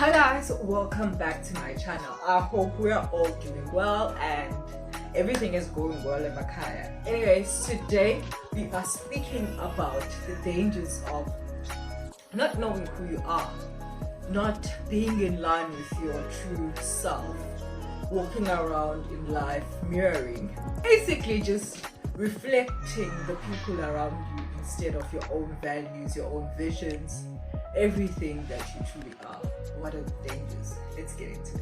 Hi guys, welcome back to my channel. I hope we are all doing well and everything is going well in Makaya. Anyways, today we are speaking about the dangers of not knowing who you are, not being in line with your true self, walking around in life mirroring, basically just reflecting the people around you instead of your own values, your own visions, everything that you truly are. What are the dangers? Let's get into it.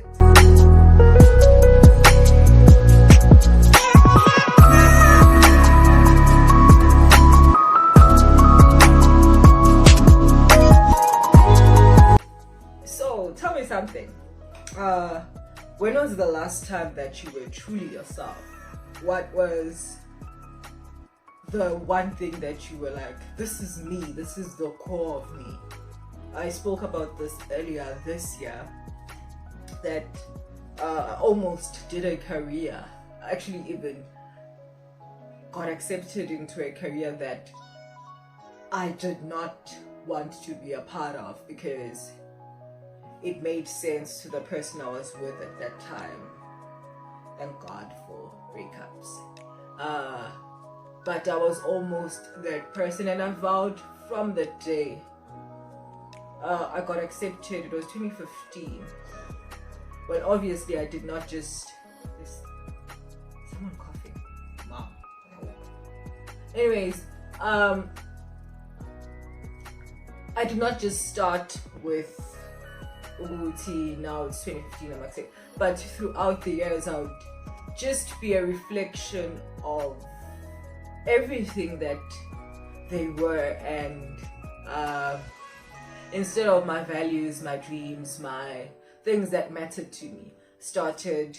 So tell me something. When was the last time that you were truly yourself? What was the one thing that you were like, this is me, this is the core of me? I spoke about this earlier this year, that I almost did a career, actually even got accepted into a career that I did not want to be a part of because it made sense to the person I was with at that time. Thank God for breakups. But I was almost that person, and I vowed from the day I got accepted, it was 2015. Well, obviously I did not just... Someone coughing. Mom. Anyways, I did not just start with Uguti, now it's 2015, I'm accepted. But throughout the years, I would just be a reflection of everything that they were, and instead of my values, my dreams, my things that mattered to me, started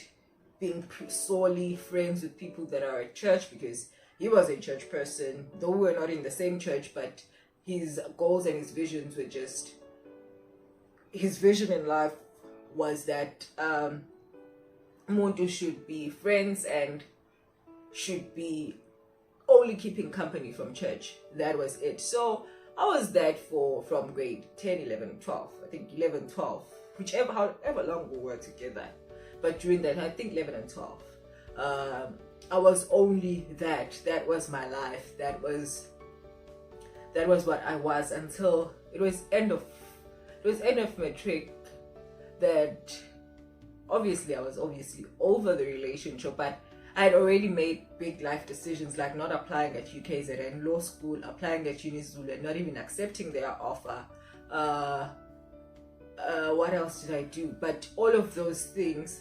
being solely friends with people that are at church, because he was a church person, though we're not in the same church, but his goals and his visions were just, his vision in life was that Muntu should be friends and should be only keeping company from church. That was it. So I was that from grade 10, 11, 12. I think 11, 12, however long we were together. But during that, I think 11 and 12, I was only that. That was my life. That was what I was until it was end of matric. That obviously I was over the relationship, but I had already made big life decisions, like not applying at UKZ and law school, applying at UniZulu and not even accepting their offer. What else did I do? But all of those things,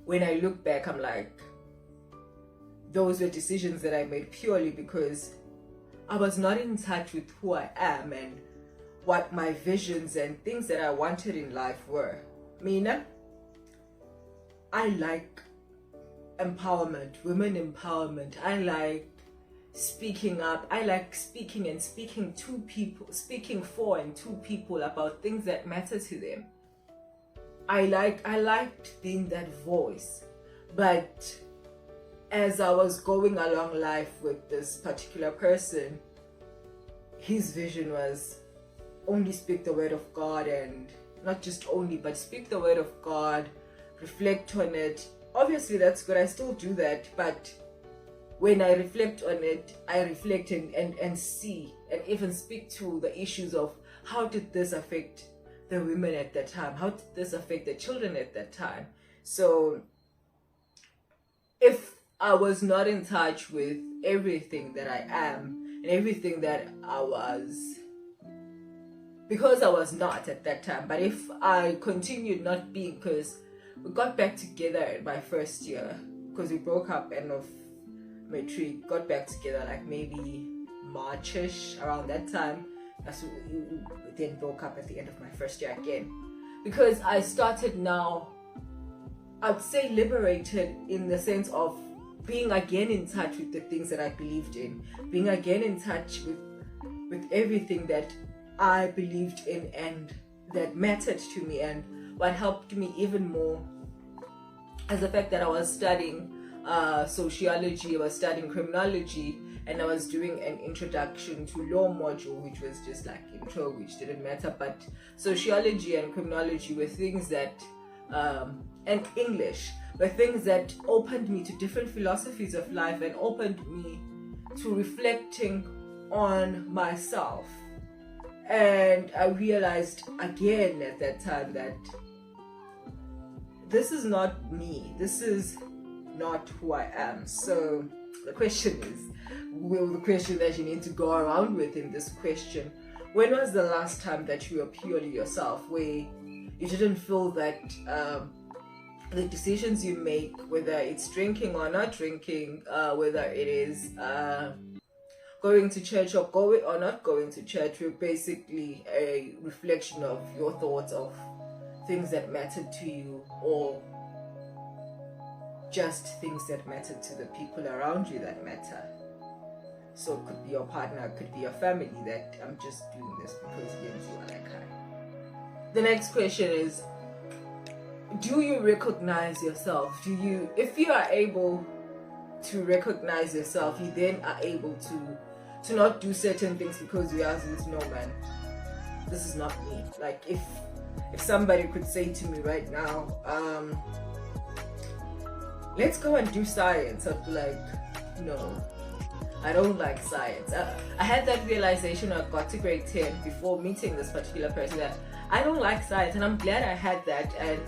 when I look back, I'm like, those were decisions that I made purely because I was not in touch with who I am and what my visions and things that I wanted in life were. Mina, I like empowerment, women empowerment. I like speaking up. I like speaking and speaking to people, speaking for and to people about things that matter to them. I liked being that voice. But as I was going along life with this particular person, his vision was only speak the word of God, and not just only, but speak the word of God, reflect on it. Obviously that's good, I still do that, but when I reflect on it, I reflect and see and even speak to the issues of how did this affect the women at that time, how did this affect the children at that time. So if I was not in touch with everything that I am and everything that I was, because I was not at that time, but if I continued not being, because we got back together in my first year, because we broke up end of matric, got back together like maybe Marchish, around that time. We then broke up at the end of my first year again, because I started now, I'd say liberated, in the sense of being again in touch with the things that I believed in, being again in touch with everything that I believed in and that mattered to me. And what helped me even more is the fact that I was studying sociology, I was studying criminology, and I was doing an introduction to law module, which was just like intro, which didn't matter. But sociology and criminology were things that, and English were things that opened me to different philosophies of life and opened me to reflecting on myself. And I realized again at that time that this is not me. This is not who I am. So the question is, the question that you need to go around with in this question: when was the last time that you were purely yourself, where you didn't feel that the decisions you make, whether it's drinking or not drinking, whether it is going to church or going or not going to church, were basically a reflection of your thoughts of things that mattered to you, or just things that mattered to the people around you that matter. So it could be your partner, it could be your family, that I'm just doing this because you are like hi. The next question is, do you recognize yourself? If you are able to recognize yourself, you then are able to not do certain things because you ask this, no man, this is not me. Like if somebody could say to me right now, let's go and do science, I'd be like, no, I don't like science. I had that realization when I got to grade 10 before meeting this particular person, that I don't like science, and I'm glad I had that, and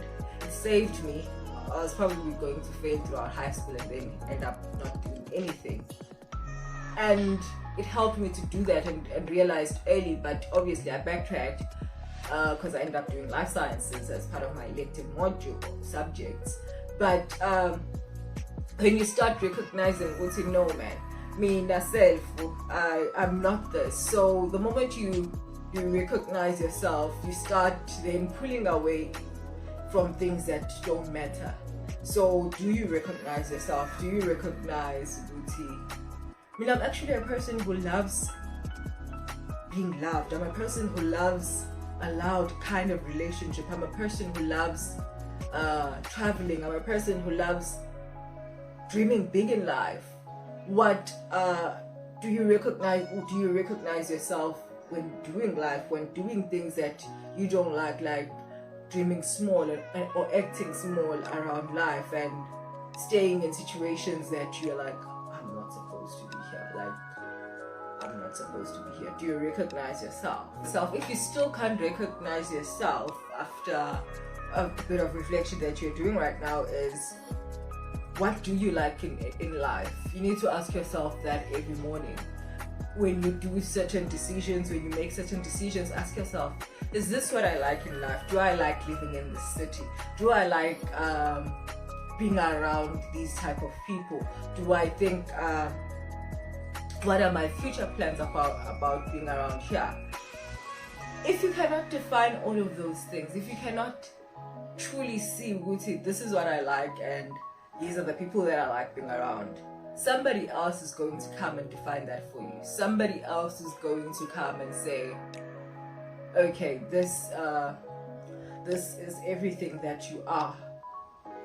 it saved me. I was probably going to fail throughout high school and then end up not doing anything. And it helped me to do that and realized early, but obviously I backtracked because I ended up doing life sciences as part of my elective module subjects. But when you start recognizing, no man, me, myself, I'm not this. So the moment you recognize yourself, you start then pulling away from things that don't matter. So do you recognize yourself? Do you recognize Uti? I mean, I'm actually a person who loves being loved. I'm a person who loves a loud kind of relationship. I'm a person who loves traveling. I'm a person who loves dreaming big in life. What do you recognize? Do you recognize yourself when doing life, when doing things that you don't like dreaming small or acting small around life, and staying in situations that you're like, I'm not supposed to be here. I'm not supposed to be here. Do you recognize yourself? If you still can't recognize yourself after a bit of reflection that you're doing right now, is what do you like in life? You need to ask yourself that every morning. When you do certain decisions, when you make certain decisions, ask yourself, is this what I like in life? Do I like living in the city? Do I like being around these type of people? Do I think, what are my future plans about being around here? If you cannot define all of those things, if you cannot truly see, Wuti, this is what I like and these are the people that I like being around, somebody else is going to come and define that for you. Somebody else is going to come and say, okay, this is everything that you are,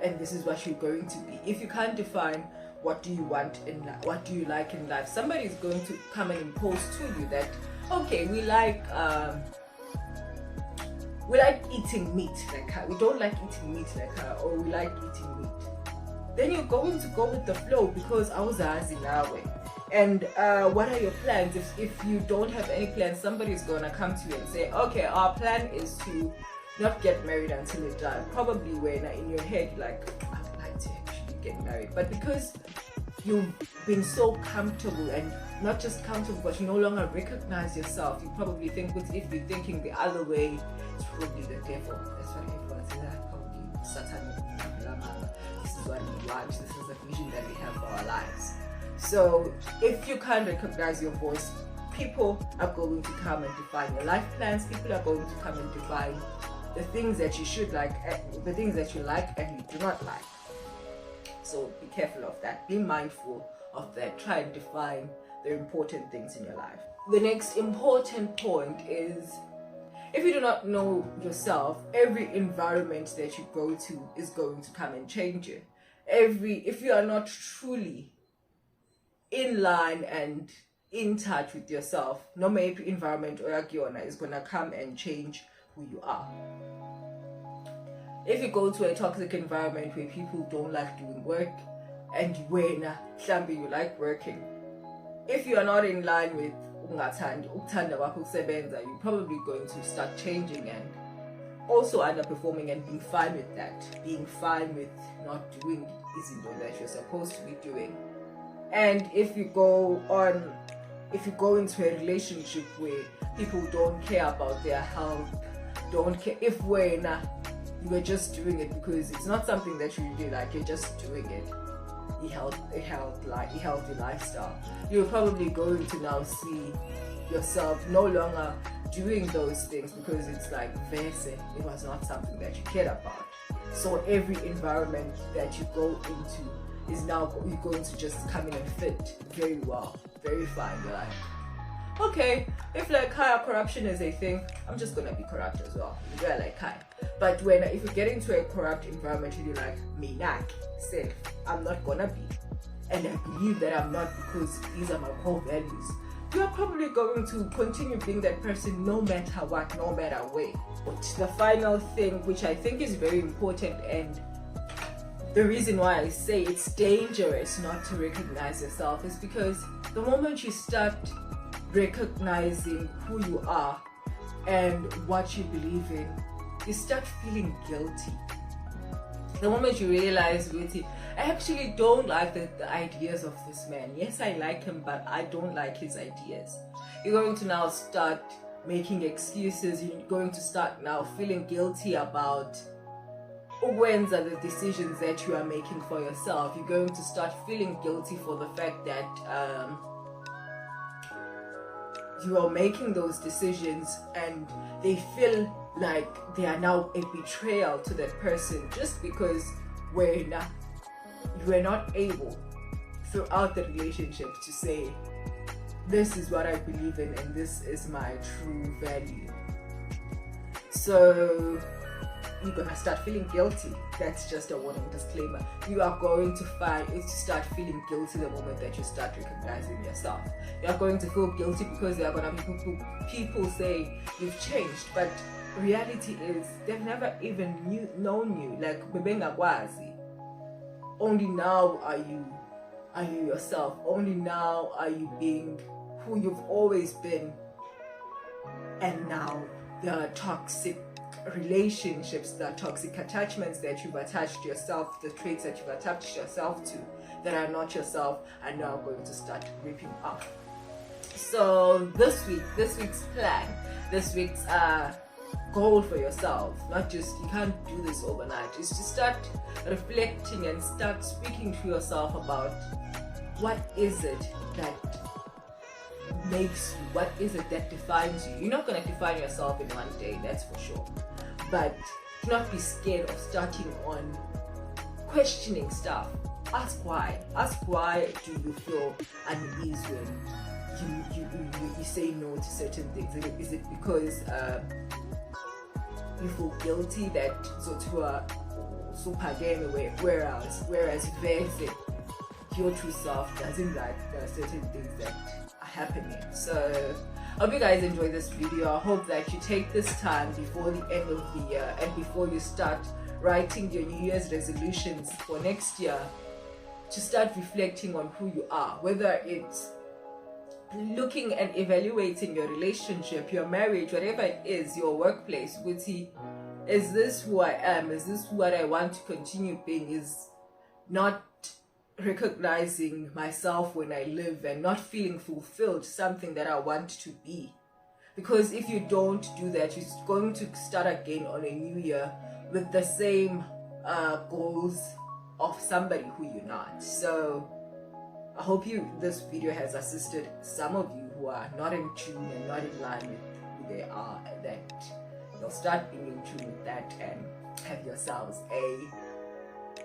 and this is what you're going to be. If you can't define what do you want in life, what do you like in life, somebody is going to come and impose to you that, okay, we like eating meat like her, we don't like eating meat like her, or we like eating meat. Then you're going to go with the flow because I was asking our way. And what are your plans? If you don't have any plans, somebody's gonna come to you and say, okay, our plan is to not get married until we die. Probably when in your head you're like, I'd like to actually get married. But because you've been so comfortable, and not just comfortable, but you no longer recognize yourself, you probably think, if you're thinking the other way, it's probably the devil. That's what everyone says, that probably Satan. This is what we want, this is the vision that we have for our lives. So if you can't recognize your voice, people are going to come and define your life plans. People are going to come and define the things that you should like, the things that you like and you do not like. So be careful of that. Be mindful of that. Try and define the important things in your life. The next important point is, if you do not know yourself, every environment that you go to is going to come and change you. If you are not truly in line and in touch with yourself, no matter environment or is gonna come and change who you are. If you go to a toxic environment where people don't like doing work and you like working, if you are not in line with you're probably going to start changing and also underperforming and being fine with that, being fine with not doing izinto that you're supposed to be doing. And if you go into a relationship where people don't care about their health, don't care if you were just doing it because it's not something that you really like, you're just doing it, a healthy lifestyle, you're probably going to now see yourself no longer doing those things because it's like verse, it was not something that you cared about. So every environment that you go into is now you're going to just come in and fit very well, very fine. You're like, okay, if like higher corruption is a thing, I'm just gonna be corrupt as well. You're like hi. But if you get into a corrupt environment, you're like, me nak self, I'm not gonna be. And I believe that I'm not because these are my core values. You're probably going to continue being that person no matter what, no matter where. But the final thing, which I think is very important, and the reason why I say it's dangerous not to recognize yourself, is because the moment you start recognizing who you are and what you believe in, you start feeling guilty. The moment you realize, I actually don't like the ideas of this man. Yes, I like him, but I don't like his ideas. You're going to now start making excuses. You're going to start now feeling guilty about when are the decisions that you are making for yourself. You're going to start feeling guilty for the fact that you are making those decisions and they feel like they are now a betrayal to that person just because you were not able throughout the relationship to say, this is what I believe in and this is my true value. So you're gonna start feeling guilty. That's just a warning disclaimer. You are going to start feeling guilty the moment that you start recognizing yourself. You are going to feel guilty because there are gonna be people say you've changed, but reality is they've never even known you. Like bebengakwazi. Only now are you yourself. Only now are you being who you've always been. And now there are toxic relationships, the toxic attachments that you've attached yourself, the traits that you've attached yourself to that are not yourself, are now going to start ripping off. So this week's plan, this week's goal for yourself, not just, you can't do this overnight, is to start reflecting and start speaking to yourself about what is it that makes you, what is it that defines you. You're not going to define yourself in one day, that's for sure, but do not be scared of starting on questioning stuff. Ask why do you feel unease when you say no to certain things. Is it because you feel guilty that whereas your true self doesn't like certain things that are happening. So I hope you guys enjoy this video. I hope that you take this time before the end of the year and before you start writing your New Year's resolutions for next year, to start reflecting on who you are, whether it's looking and evaluating your relationship, your marriage, whatever it is, your workplace. Is this who I am? Is this what I want to continue being? Is not recognizing myself when I live and not feeling fulfilled something that I want to be? Because if you don't do that, you're going to start again on a new year with the same goals of somebody who you're not. So I hope this video has assisted some of you who are not in tune and not in line with who they are, and that you'll start being in tune with that and have yourselves a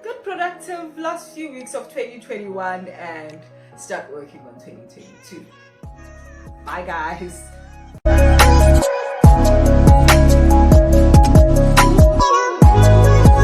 good productive last few weeks of 2021 and start working on 2022. Bye guys.